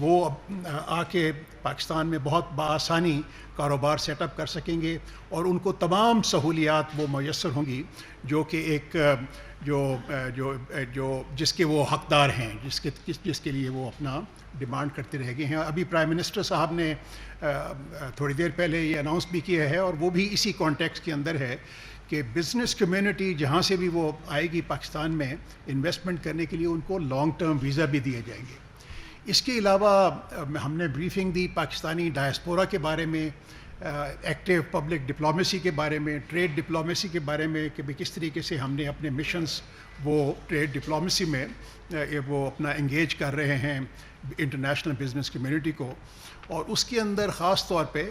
وہ آ کے پاکستان میں بہت بآسانی کاروبار سیٹ اپ کر سکیں گے اور ان کو تمام سہولیات وہ میسر ہوں گی جو کہ ایک جو جس کے وہ حقدار ہیں، جس کے لیے وہ اپنا ڈیمانڈ کرتے رہ گئے ہیں. ابھی پرائم منسٹر صاحب نے تھوڑی دیر پہلے یہ اناؤنس بھی کیا ہے، اور وہ بھی اسی کانٹیکسٹ کے اندر ہے کہ بزنس کمیونٹی جہاں سے بھی وہ آئے گی پاکستان میں انویسٹمنٹ کرنے کے لیے، ان کو لانگ ٹرم ویزا بھی دیے جائیں گے. اس کے علاوہ ہم نے بریفنگ دی پاکستانی ڈائسپورا کے بارے میں، ایکٹیو پبلک ڈپلومیسی کے بارے میں، ٹریڈ ڈپلومیسی کے بارے میں کہ کس طریقے سے ہم نے اپنے مشنز وہ ٹریڈ ڈپلومیسی میں وہ اپنا انگیج کر رہے ہیں انٹرنیشنل بزنس کمیونٹی کو. اور اس کے اندر خاص طور پہ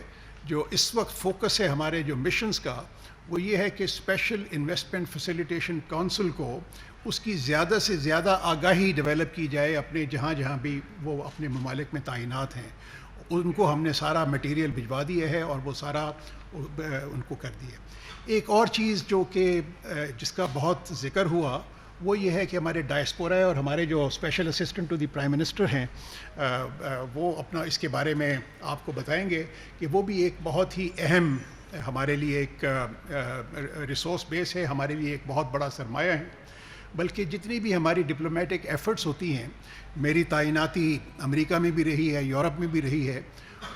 جو اس وقت فوکس ہے ہمارے جو مشنز کا، وہ یہ ہے کہ اسپیشل انویسٹمنٹ فیسیلیٹیشن کونسل کو اس کی زیادہ سے زیادہ آگاہی ڈیولپ کی جائے اپنے جہاں بھی وہ اپنے ممالک میں تعینات ہیں. ان کو ہم نے سارا مٹیریل بھجوا دیا ہے اور وہ سارا ان کو کر دیا. ایک اور چیز جو کہ جس کا بہت ذکر ہوا وہ یہ ہے کہ ہمارے ڈائسپورا اور ہمارے جو special assistant to the prime minister ہیں وہ اپنا اس کے بارے میں آپ کو بتائیں گے کہ وہ بھی ایک بہت ہی اہم ہمارے لیے ایک ریسورس بیس ہے، ہمارے لیے ایک بہت بڑا سرمایہ ہے. بلکہ جتنی بھی ہماری ڈپلومیٹک ایفرٹس ہوتی ہیں، میری تعیناتی امریکہ میں بھی رہی ہے، یورپ میں بھی رہی ہے،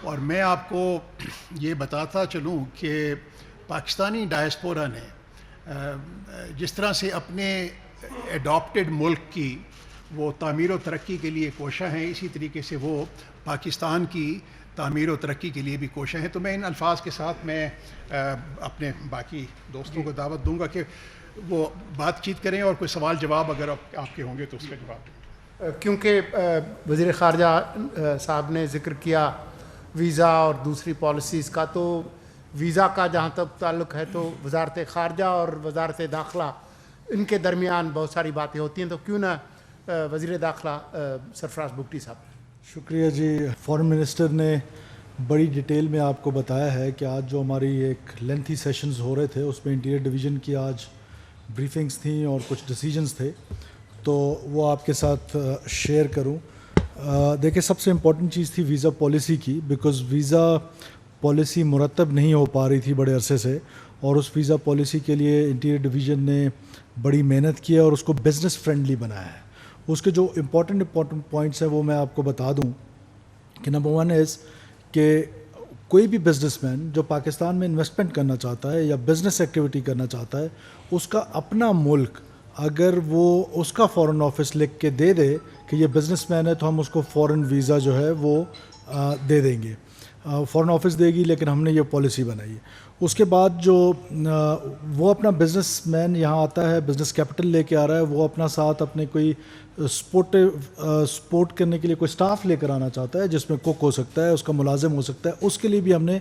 اور میں آپ کو یہ بتاتا چلوں کہ پاکستانی ڈائسپورا نے جس طرح سے اپنے اڈاپٹڈ ملک کی وہ تعمیر و ترقی کے لیے کوشاں ہیں، اسی طریقے سے وہ پاکستان کی تعمیر و ترقی کے لیے بھی کوشاں ہیں. تو میں ان الفاظ کے ساتھ میں اپنے باقی دوستوں کو دعوت دوں گا کہ وہ بات چیت کریں اور کوئی سوال جواب اگر آپ کے ہوں گے تو اس کا جواب دیں. کیونکہ وزیر خارجہ صاحب نے ذکر کیا ویزا اور دوسری پالیسیز کا، تو ویزا کا جہاں تک تعلق ہے تو وزارت خارجہ اور وزارت داخلہ ان کے درمیان بہت ساری باتیں ہوتی ہیں، تو کیوں نہ وزیر داخلہ سرفراز بگٹی صاحب. شکریہ جی. فارن منسٹر نے بڑی ڈیٹیل میں آپ کو بتایا ہے کہ آج جو ہماری ایک لینتھی سیشنز ہو رہے تھے اس میں انٹیریئر ڈویژن کی آج بریفنگز تھیں اور کچھ ڈیسیجنز تھے، تو وہ آپ کے ساتھ شیئر کروں. دیکھیں، سب سے امپورٹنٹ چیز تھی ویزا پالیسی کی، بیکاز ویزا پالیسی مرتب نہیں ہو پا رہی تھی بڑے عرصے سے، اور اس ویزا پالیسی کے لیے انٹیریئر ڈویژن نے بڑی محنت کی ہے اور اس کو بزنس فرینڈلی بنایا ہے. اس کے جو امپورٹنٹ پوائنٹس ہیں وہ میں آپ کو بتا دوں کہ نمبر 1 از کہ کوئی بھی بزنس مین جو پاکستان میں انویسٹمنٹ کرنا چاہتا ہے یا بزنس ایکٹیویٹی کرنا چاہتا ہے، اس کا اپنا ملک اگر وہ اس کا فارن آفس لکھ کے دے دے کہ یہ بزنس مین ہے تو ہم اس کو فارن ویزا جو ہے وہ دے دیں گے. فارن آفس دے گی، لیکن ہم نے یہ پالیسی بنائی ہے. اس کے بعد جو وہ اپنا بزنس مین یہاں آتا ہے، بزنس کیپٹل لے کے آ رہا ہے، وہ اپنا ساتھ اپنے کوئی سپورٹ کرنے کے لیے کوئی سٹاف لے کر آنا چاہتا ہے، جس میں کوک ہو سکتا ہے، اس کا ملازم ہو سکتا ہے، اس کے لیے بھی ہم نے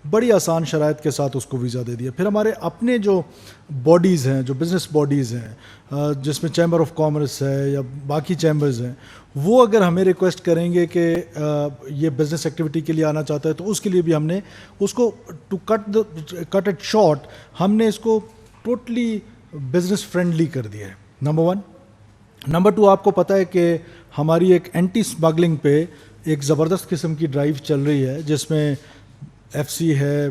بڑی آسان شرائط کے ساتھ اس کو ویزا دے دیا. پھر ہمارے اپنے جو باڈیز ہیں، جو بزنس باڈیز ہیں، جس میں چیمبر آف کامرس ہے یا باقی چیمبرز ہیں، وہ اگر ہمیں ریکویسٹ کریں گے کہ یہ بزنس ایکٹیویٹی کے لیے آنا چاہتا ہے تو اس کے لیے بھی ہم نے اس کو ٹو کٹ اٹ شارٹ ہم نے اس کو ٹوٹلی بزنس فرینڈلی کر دیا ہے. نمبر 1. نمبر 2، آپ کو پتہ ہے کہ ہماری ایک اینٹی اسمگلنگ پہ ایک زبردست قسم کی ڈرائیو چل رہی ہے، جس میں ایف سی ہے،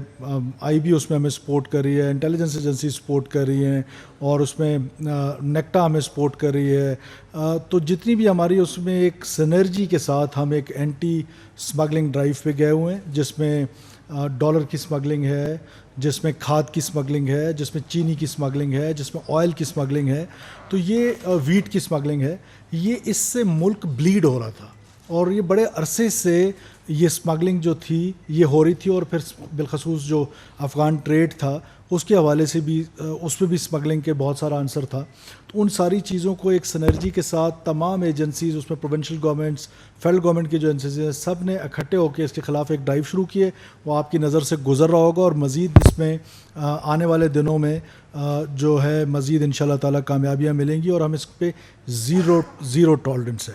آئی بی اس میں ہمیں سپورٹ کر رہی ہے، انٹیلیجنس ایجنسی سپورٹ کر رہی ہیں، اور اس میں نیکٹا ہمیں سپورٹ کر رہی ہے. تو جتنی بھی ہماری اس میں ایک سنرجی کے ساتھ ہم ایک اینٹی اسمگلنگ ڈرائیو پہ گئے ہوئے ہیں، جس میں ڈالر کی اسمگلنگ ہے، جس میں کھاد کی اسمگلنگ ہے، جس میں چینی کی اسمگلنگ ہے، جس میں آئل کی اسمگلنگ ہے، تو یہ ویٹ کی اسمگلنگ ہے. یہ اس سے ملک بلیڈ ہو رہا تھا اور یہ بڑے عرصے سے یہ اسمگلنگ جو تھی یہ ہو رہی تھی. اور پھر بالخصوص جو افغان ٹریڈ تھا اس کے حوالے سے بھی اس پہ بھی اسمگلنگ کے بہت سارا عنصر تھا. تو ان ساری چیزوں کو ایک سنرجی کے ساتھ تمام ایجنسیز، اس میں پروونشل گورنمنٹس، فیڈرل گورنمنٹ کے جو ایجنسیز ہیں، سب نے اکٹھے ہو کے اس کے خلاف ایک ڈرائیو شروع کی ہے. وہ آپ کی نظر سے گزر رہا ہوگا اور مزید اس میں آنے والے دنوں میں جو ہے مزید انشاءاللہ تعالیٰ کامیابیاں ملیں گی، اور ہم اس پہ زیرو ٹالرنس ہے.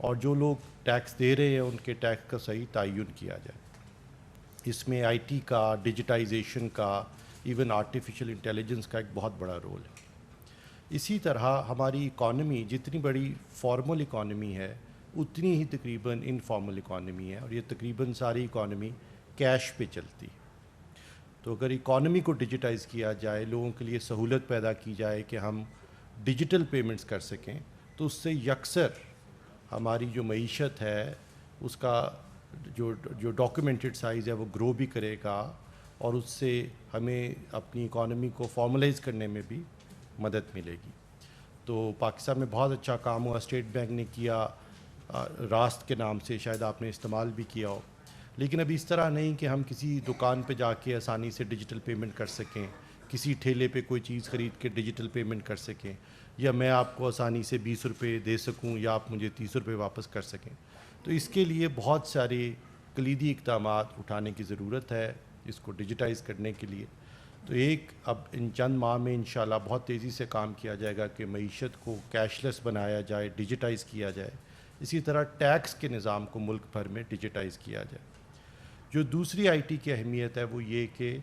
اور جو لوگ ٹیکس دے رہے ہیں ان کے ٹیکس کا صحیح تعین کیا جائے. اس میں آئی ٹی کا، ڈیجیٹائزیشن کا، ایون آرٹیفیشل انٹیلیجنس کا ایک بہت بڑا رول ہے. اسی طرح ہماری اکانومی جتنی بڑی فارمل اکانومی ہے اتنی ہی تقریباً انفارمل اکانومی ہے، اور یہ تقریباً ساری اکانومی کیش پہ چلتی ہے. تو اگر اکانومی کو ڈیجیٹائز کیا جائے، لوگوں کے لیے سہولت پیدا کی جائے کہ ہم ڈیجیٹل پیمنٹس کر سکیں، تو اس سے یکسر ہماری جو معیشت ہے اس کا جو ڈاکیومنٹڈ سائز ہے وہ گرو بھی کرے گا، اور اس سے ہمیں اپنی اکانومی کو فارملائز کرنے میں بھی مدد ملے گی. تو پاکستان میں بہت اچھا کام ہوا، اسٹیٹ بینک نے کیا، راست کے نام سے شاید آپ نے استعمال بھی کیا ہو. لیکن ابھی اس طرح نہیں کہ ہم کسی دکان پہ جا کے آسانی سے ڈیجیٹل پیمنٹ کر سکیں، کسی ٹھیلے پہ کوئی چیز خرید کے ڈیجیٹل پیمنٹ کر سکیں، یا میں آپ کو آسانی سے 20 روپے دے سکوں یا آپ مجھے 30 روپے واپس کر سکیں. تو اس کے لیے بہت سارے کلیدی اقدامات اٹھانے کی ضرورت ہے اس کو ڈیجیٹائز کرنے کے لیے. تو اب ان چند ماہ میں انشاءاللہ بہت تیزی سے کام کیا جائے گا کہ معیشت کو کیش لیس بنایا جائے، ڈیجیٹائز کیا جائے. اسی طرح ٹیکس کے نظام کو ملک بھر میں ڈیجیٹائز کیا جائے. جو دوسری آئی ٹی کی اہمیت ہے وہ یہ کہ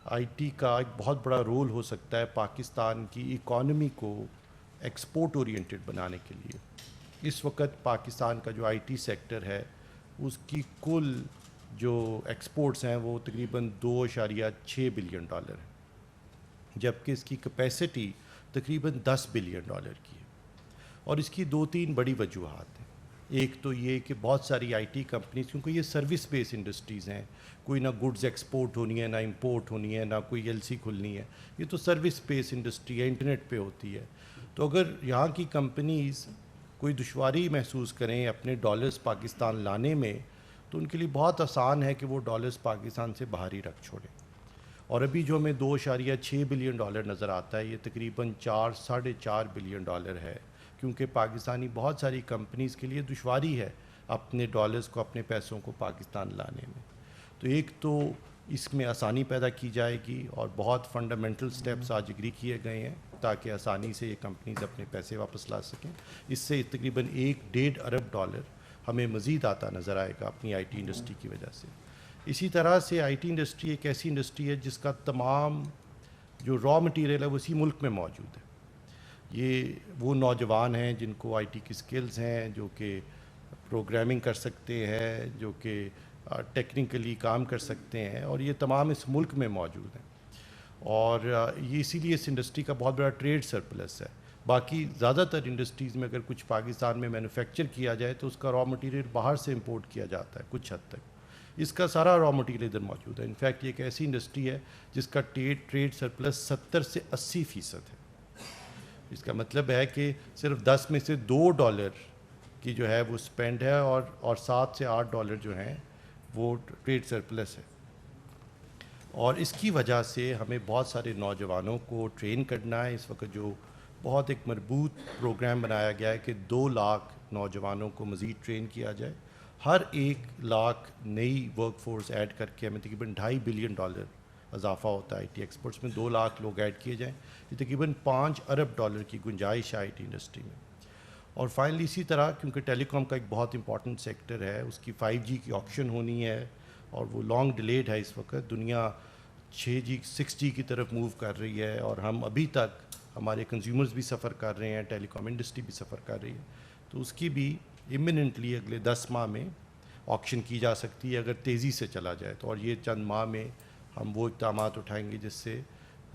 آئی ٹی کا ایک بہت بڑا رول ہو سکتا ہے پاکستان کی اکانومی کو ایکسپورٹ اورینٹڈ بنانے کے لیے. اس وقت پاکستان کا جو آئی ٹی سیکٹر ہے اس کی کل جو ایکسپورٹس ہیں وہ تقریباً $2.6 بلین ہے، جبکہ اس کی کیپیسٹی تقریباً $10 بلین کی ہے. اور اس کی 2-3 بڑی وجوہات ہیں. ایک تو یہ کہ بہت ساری آئی ٹی کمپنیز، کیونکہ یہ سروس بیس انڈسٹریز ہیں، کوئی نہ گڈز ایکسپورٹ ہونی ہے، نہ امپورٹ ہونی ہے، نہ کوئی ایل سی کھلنی ہے، یہ تو سروس بیس انڈسٹری ہے، انٹرنیٹ پہ ہوتی ہے. تو اگر یہاں کی کمپنیز کوئی دشواری محسوس کریں اپنے ڈالرز پاکستان لانے میں، تو ان کے لیے بہت آسان ہے کہ وہ ڈالرز پاکستان سے باہر ہی رکھ چھوڑیں. اور ابھی جو ہمیں $2.6 بلین نظر آتا ہے، یہ تقریباً $4.5 بلین ہے، کیونکہ پاکستانی بہت ساری کمپنیز کے لیے دشواری ہے اپنے ڈالرز کو، اپنے پیسوں کو پاکستان لانے میں. تو ایک تو اس میں آسانی پیدا کی جائے گی، اور بہت فنڈامنٹل سٹیپس آج اگری کیے گئے ہیں تاکہ آسانی سے یہ کمپنیز اپنے پیسے واپس لا سکیں. اس سے تقریباً $1.5 ارب ہمیں مزید آتا نظر آئے گا اپنی آئی ٹی انڈسٹری کی وجہ سے. اسی طرح سے آئی ٹی انڈسٹری ایک ایسی انڈسٹری ہے جس کا تمام جو را مٹیریل ہے وہ اسی ملک میں موجود ہے. یہ وہ نوجوان ہیں جن کو آئی ٹی کی سکلز ہیں، جو کہ پروگرامنگ کر سکتے ہیں، جو کہ ٹیکنیکلی کام کر سکتے ہیں، اور یہ تمام اس ملک میں موجود ہیں. اور یہ اسی لیے اس انڈسٹری کا بہت بڑا ٹریڈ سرپلس ہے. باقی زیادہ تر انڈسٹریز میں اگر کچھ پاکستان میں مینوفیکچر کیا جائے تو اس کا را مٹیریل باہر سے امپورٹ کیا جاتا ہے کچھ حد تک. اس کا سارا را مٹیریل ادھر موجود ہے. انفیکٹ یہ ایک ایسی انڈسٹری ہے جس کا ٹریڈ سرپلس 70 سے 80% ہے. اس کا مطلب ہے کہ صرف 10 میں سے $2 کی جو ہے وہ سپینڈ ہے، اور $7 سے $8 جو ہیں وہ ٹریڈ سرپلس ہے. اور اس کی وجہ سے ہمیں بہت سارے نوجوانوں کو ٹرین کرنا ہے. اس وقت جو بہت ایک مربوط پروگرام بنایا گیا ہے کہ 2 لاکھ نوجوانوں کو مزید ٹرین کیا جائے. ہر 1 لاکھ نئی ورک فورس ایڈ کر کے ہمیں تقریباً $2.5 بلین اضافہ ہوتا ہے. آئی ٹی ایکسپورٹس میں 2 لاکھ لوگ ایڈ کیے جائیں، یہ تقریباً $5 ارب کی گنجائش ہے آئی ٹی انڈسٹری میں. اور فائنلی اسی طرح کیونکہ ٹیلی کام کا ایک بہت امپورٹنٹ سیکٹر ہے، اس کی 5G کی آپشن ہونی ہے، اور وہ لانگ ڈیلیڈ ہے. اس وقت دنیا 6G 6G کی طرف موو کر رہی ہے، اور ہم ابھی تک ہمارے کنزیومرز بھی سفر کر رہے ہیں، ٹیلی کام انڈسٹری بھی سفر کر رہی ہے. تو اس کی بھی ایمیننٹلی اگلے 10 ماہ میں آکشن کی جا سکتی ہے اگر تیزی سے چلا جائے تو. اور یہ چند ماہ میں ہم وہ اقدامات اٹھائیں گے جس سے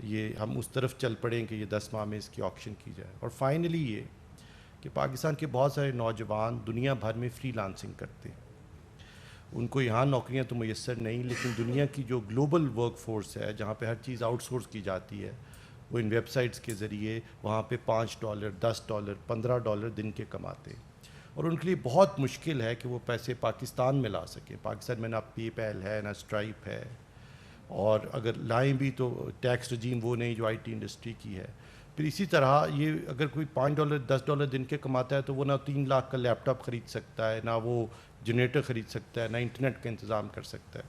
یہ ہم اس طرف چل پڑیں کہ یہ 10 ماہ میں اس کی آکشن کی جائے. اور فائنلی یہ کہ پاکستان کے بہت سارے نوجوان دنیا بھر میں فری لانسنگ کرتے ہیں. ان کو یہاں نوکریاں تو میسر نہیں، لیکن دنیا کی جو گلوبل ورک فورس ہے جہاں پہ ہر چیز آؤٹ سورس کی جاتی ہے، وہ ان ویب سائٹس کے ذریعے وہاں پہ $5 $10 $15 دن کے کماتے ہیں. اور ان کے لیے بہت مشکل ہے کہ وہ پیسے پاکستان میں لا سکیں. پاکستان میں نہ پے پیل ہے، نہ اسٹرائپ ہے، اور اگر لائیں بھی تو ٹیکس رجیم وہ نہیں جو آئی ٹی انڈسٹری کی ہے. پھر اسی طرح یہ اگر کوئی $5 $10 دن کے کماتا ہے تو وہ نہ 3 لاکھ کا لیپ ٹاپ خرید سکتا ہے، نہ وہ جنریٹر خرید سکتا ہے، نہ انٹرنیٹ کا انتظام کر سکتا ہے.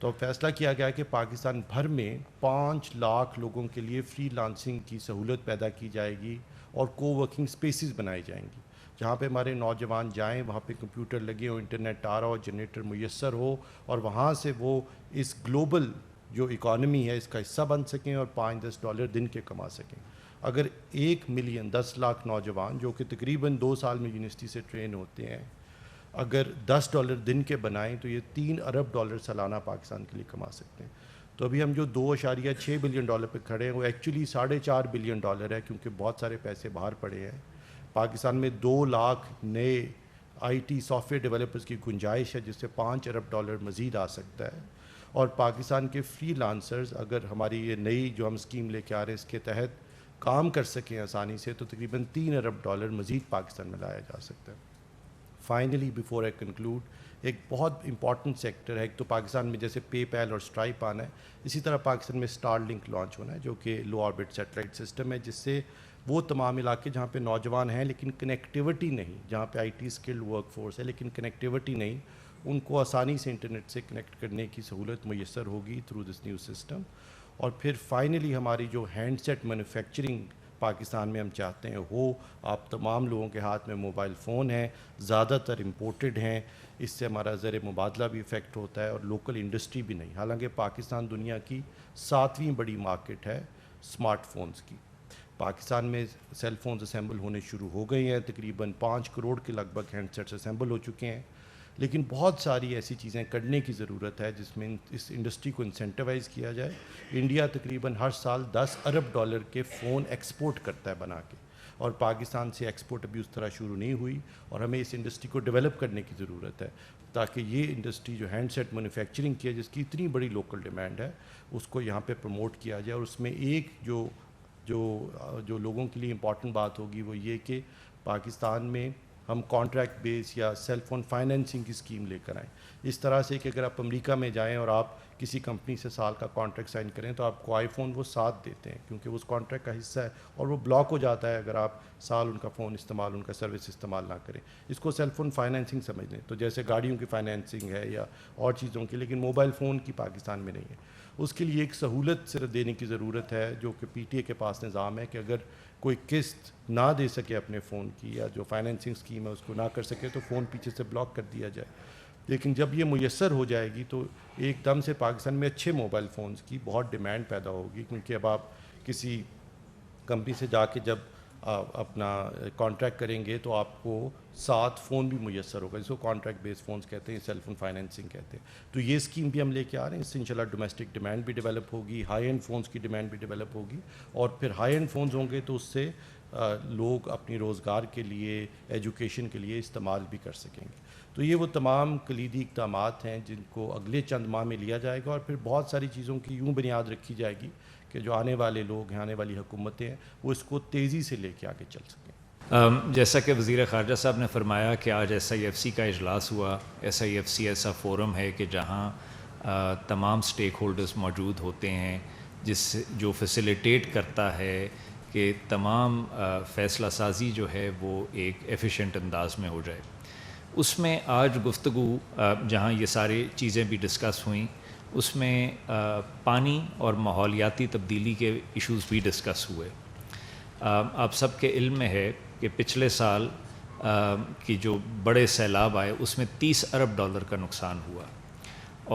تو فیصلہ کیا گیا کہ پاکستان بھر میں 5 لاکھ لوگوں کے لیے فری لانسنگ کی سہولت پیدا کی جائے گی، اور کو ورکنگ سپیسز بنائی جائیں گی جہاں پہ ہمارے نوجوان جائیں وہاں پہ کمپیوٹر لگے ہو، انٹرنیٹ آ رہا ہو، جنریٹر میسر ہو، اور وہاں سے وہ اس گلوبل جو اکانومی ہے اس کا حصہ بن سکیں اور $5-10 دن کے کما سکیں. اگر 1 ملین 10 لاکھ نوجوان جو کہ تقریباً 2 سال میں یونیورسٹی سے ٹرین ہوتے ہیں اگر $10 دن کے بنائیں تو یہ $3 ارب سالانہ پاکستان کے لیے کما سکتے ہیں. تو ابھی ہم جو $2.6 بلین پہ کھڑے ہیں وہ ایکچولی $4.5 بلین ہے، کیونکہ بہت سارے پیسے باہر پڑے ہیں. پاکستان میں 2 لاکھ نئے I T soft where developers کی گنجائش ہے جس سے $5 ارب مزید آ سکتا ہے. اور پاکستان کے فری لانسرز اگر ہماری یہ نئی جو ہم اسکیم لے کے آ رہے ہیں اس کے تحت کام کر سکیں آسانی سے تو تقریباً $3 ارب مزید پاکستان میں لایا جا سکتا ہے. فائنلی بیفور آئی کنکلوڈ، ایک بہت امپورٹنٹ سیکٹر ہے، ایک تو پاکستان میں جیسے پے پیل اور اسٹرائپ آنا ہے، اسی طرح پاکستان میں اسٹار لنک لانچ ہونا ہے جو کہ لو آربٹ سیٹلائٹ سسٹم ہے، جس سے وہ تمام علاقے جہاں پہ نوجوان ہیں لیکن کنیکٹیوٹی نہیں، جہاں پہ I T skilled work force ہے لیکن کنیکٹیوٹی نہیں، ان کو آسانی سے انٹرنیٹ سے کنیکٹ کرنے کی سہولت میسر ہوگی تھرو دس نیو سسٹم. اور پھر فائنلی ہماری جو ہینڈ سیٹ مینوفیکچرنگ پاکستان میں ہم چاہتے ہیں ہو، آپ تمام لوگوں کے ہاتھ میں موبائل فون ہیں، زیادہ تر امپورٹڈ ہیں، اس سے ہمارا زر مبادلہ بھی افیکٹ ہوتا ہے اور لوکل انڈسٹری بھی نہیں. حالانکہ پاکستان دنیا کی 7ویں بڑی مارکیٹ ہے اسمارٹ فونز کی. پاکستان میں سیل فونز اسمبل ہونے شروع ہو گئے ہیں، تقریباً 5 کروڑ کے لگ بھگ ہینڈ سیٹس اسمبل ہو چکے ہیں، لیکن بہت ساری ایسی چیزیں کرنے کی ضرورت ہے جس میں اس انڈسٹری کو انسینٹیوائز کیا جائے. انڈیا تقریباً ہر سال $10 ارب کے فون ایکسپورٹ کرتا ہے بنا کے، اور پاکستان سے ایکسپورٹ ابھی اس طرح شروع نہیں ہوئی، اور ہمیں اس انڈسٹری کو ڈیولپ کرنے کی ضرورت ہے تاکہ یہ انڈسٹری جو ہینڈ سیٹ مینوفیکچرنگ کی ہے جس کی اتنی بڑی لوکل ڈیمانڈ ہے اس کو یہاں پہ پروموٹ کیا جائے. اور اس میں ایک جو لوگوں کے لیے امپورٹنٹ بات ہوگی وہ یہ کہ پاکستان میں ہم کانٹریکٹ بیس یا سیل فون فائنینسنگ کی اسکیم لے کر آئیں، اس طرح سے کہ اگر آپ امریکہ میں جائیں اور آپ کسی کمپنی سے سال کا کانٹریکٹ سائن کریں تو آپ کو آئی فون وہ ساتھ دیتے ہیں کیونکہ وہ اس کانٹریکٹ کا حصہ ہے، اور وہ بلاک ہو جاتا ہے اگر آپ سال ان کا فون استعمال، ان کا سروس استعمال نہ کریں. اس کو سیل فون فائنینسنگ سمجھ لیں، تو جیسے گاڑیوں کی فائنینسنگ ہے یا اور چیزوں کی، لیکن موبائل فون کی پاکستان میں نہیں ہے. اس کے لیے ایک سہولت صرف دینے کی ضرورت ہے جو کہ پی ٹی اے کے پاس نظام ہے کہ اگر کوئی قسط نہ دے سکے اپنے فون کی یا جو فائنینسنگ اسکیم ہے اس کو نہ کر سکے تو فون پیچھے سے بلاک کر دیا جائے. لیکن جب یہ میسر ہو جائے گی تو ایک دم سے پاکستان میں اچھے موبائل فونز کی بہت ڈیمانڈ پیدا ہوگی، کیونکہ اب آپ کسی کمپنی سے جا کے جب اپنا کانٹریکٹ کریں گے تو آپ کو 7 فون بھی میسر ہوگا، جس کو کانٹریکٹ بیس فونز کہتے ہیں، سیل فون فائنینسنگ کہتے ہیں. تو یہ اسکیم بھی ہم لے کے آ رہے ہیں، اس سے انشاءاللہ ڈومیسٹک ڈیمانڈ بھی ڈیولپ ہوگی، ہائی اینڈ فونز کی ڈیمانڈ بھی ڈیولپ ہوگی، اور پھر ہائی اینڈ فونز ہوں گے تو اس سے لوگ اپنی روزگار کے لیے، ایجوکیشن کے لیے استعمال بھی کر سکیں گے. تو یہ وہ تمام کلیدی اقدامات ہیں جن کو اگلے چند ماہ میں لیا جائے گا، اور پھر بہت ساری چیزوں کی یوں بنیاد رکھی جائے گی کہ جو آنے والے لوگ ہیں، آنے والی حکومتیں ہیں، وہ اس کو تیزی سے لے کے آگے چل سکیں. جیسا کہ وزیر خارجہ صاحب نے فرمایا کہ آج ایس آئی ایف سی کا اجلاس ہوا. ایس آئی ایف سی ایسا فورم ہے کہ جہاں تمام سٹیک ہولڈرز موجود ہوتے ہیں، جو فیسیلیٹیٹ کرتا ہے کہ تمام فیصلہ سازی جو ہے وہ ایک ایفیشینٹ انداز میں ہو جائے. اس میں آج گفتگو جہاں یہ ساری چیزیں بھی ڈسکس ہوئیں، اس میں پانی اور ماحولیاتی تبدیلی کے ایشوز بھی ڈسکس ہوئے. آپ سب کے علم میں ہے کہ پچھلے سال کی جو بڑے سیلاب آئے اس میں $30 ارب کا نقصان ہوا،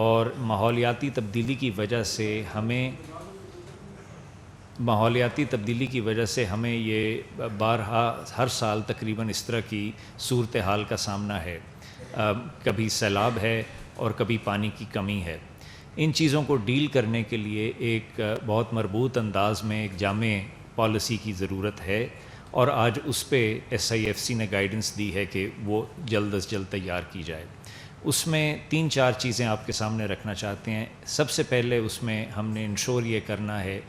اور ماحولیاتی تبدیلی کی وجہ سے ہمیں یہ بارہا ہر سال تقریباً اس طرح کی صورتحال کا سامنا ہے. کبھی سیلاب ہے اور کبھی پانی کی کمی ہے. ان چیزوں کو ڈیل کرنے کے لیے ایک بہت مربوط انداز میں ایک جامع پالیسی کی ضرورت ہے، اور آج اس پہ ایس آئی ایف سی نے گائیڈنس دی ہے کہ وہ جلد از جلد تیار کی جائے. اس میں 3-4 چیزیں آپ کے سامنے رکھنا چاہتے ہیں. سب سے پہلے اس میں ہم نے انشور یہ کرنا ہے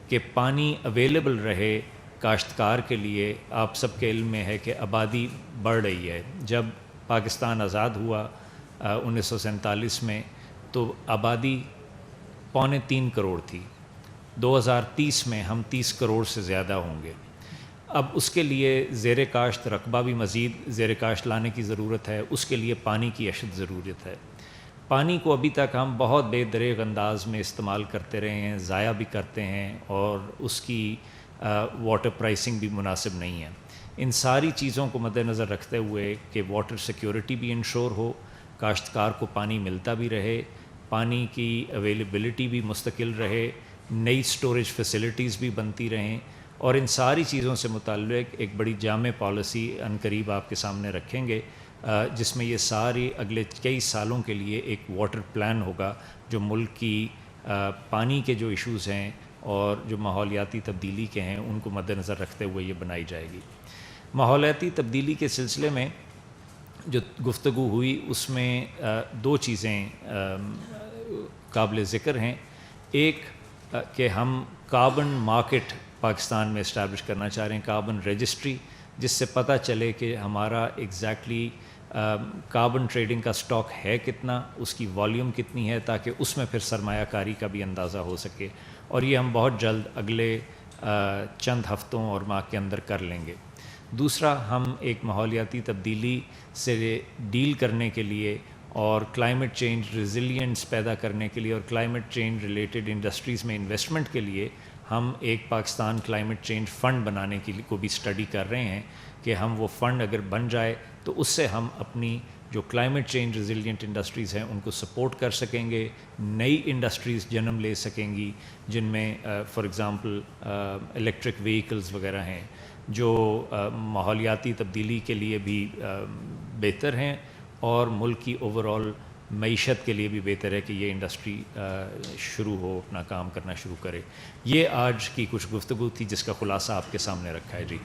کہ پانی اویلیبل رہے کاشتکار کے لیے. آپ سب کے علم میں ہے کہ آبادی بڑھ رہی ہے. جب پاکستان آزاد ہوا 1947 میں تو آبادی 2.25 کروڑ تھی. 2030 میں ہم 30 کروڑ سے زیادہ ہوں گے. اب اس کے لیے زیر کاشت رقبہ بھی مزید زیر کاشت لانے کی ضرورت ہے. اس کے لیے پانی کی اشد ضرورت ہے. پانی کو ابھی تک ہم بہت بے دریغ انداز میں استعمال کرتے رہے ہیں، ضائع بھی کرتے ہیں، اور اس کی واٹر پرائسنگ بھی مناسب نہیں ہے. ان ساری چیزوں کو مد نظر رکھتے ہوئے کہ واٹر سیکیورٹی بھی انشور ہو، کاشتکار کو پانی ملتا بھی رہے، پانی کی اویلیبلٹی بھی مستقل رہے، نئی سٹوریج فیسلٹیز بھی بنتی رہیں، اور ان ساری چیزوں سے متعلق ایک بڑی جامع پالیسی عنقریب آپ کے سامنے رکھیں گے، جس میں یہ ساری اگلے کئی سالوں کے لیے ایک واٹر پلان ہوگا جو ملک کی پانی کے جو ایشوز ہیں اور جو ماحولیاتی تبدیلی کے ہیں ان کو مد نظر رکھتے ہوئے یہ بنائی جائے گی۔ ماحولیاتی تبدیلی کے سلسلے میں جو گفتگو ہوئی اس میں دو چیزیں قابل ذکر ہیں۔ ایک کہ ہم کاربن مارکیٹ پاکستان میں اسٹیبلش کرنا چاہ رہے ہیں، کاربن رجسٹری، جس سے پتہ چلے کہ ہمارا ایگزیکٹلی کاربن ٹریڈنگ کا سٹاک ہے کتنا، اس کی والیوم کتنی ہے، تاکہ اس میں پھر سرمایہ کاری کا بھی اندازہ ہو سکے، اور یہ ہم بہت جلد اگلے چند ہفتوں اور ماہ کے اندر کر لیں گے۔ دوسرا، ہم ایک ماحولیاتی تبدیلی سے ڈیل کرنے کے لیے اور کلائمیٹ چینج ریزیلینس پیدا کرنے کے لیے اور کلائمیٹ چینج ریلیٹڈ انڈسٹریز میں انویسٹمنٹ کے لیے ہم ایک پاکستان کلائمیٹ چینج فنڈ بنانے کے لیے کو بھی اسٹڈی کر رہے ہیں کہ ہم وہ فنڈ اگر بن جائے تو اس سے ہم اپنی جو کلائمیٹ چینج ریزیلینٹ انڈسٹریز ہیں ان کو سپورٹ کر سکیں گے، نئی انڈسٹریز جنم لے سکیں گی جن میں فار ایگزامپل الیکٹرک وہیکلز وغیرہ ہیں جو ماحولیاتی تبدیلی کے لیے بھی بہتر ہیں اور ملک کی اوور آل معیشت کے لیے بھی بہتر ہے کہ یہ انڈسٹری شروع ہو، اپنا کام کرنا شروع کرے۔ یہ آج کی کچھ گفتگو تھی جس کا خلاصہ آپ کے سامنے رکھا ہے۔ جی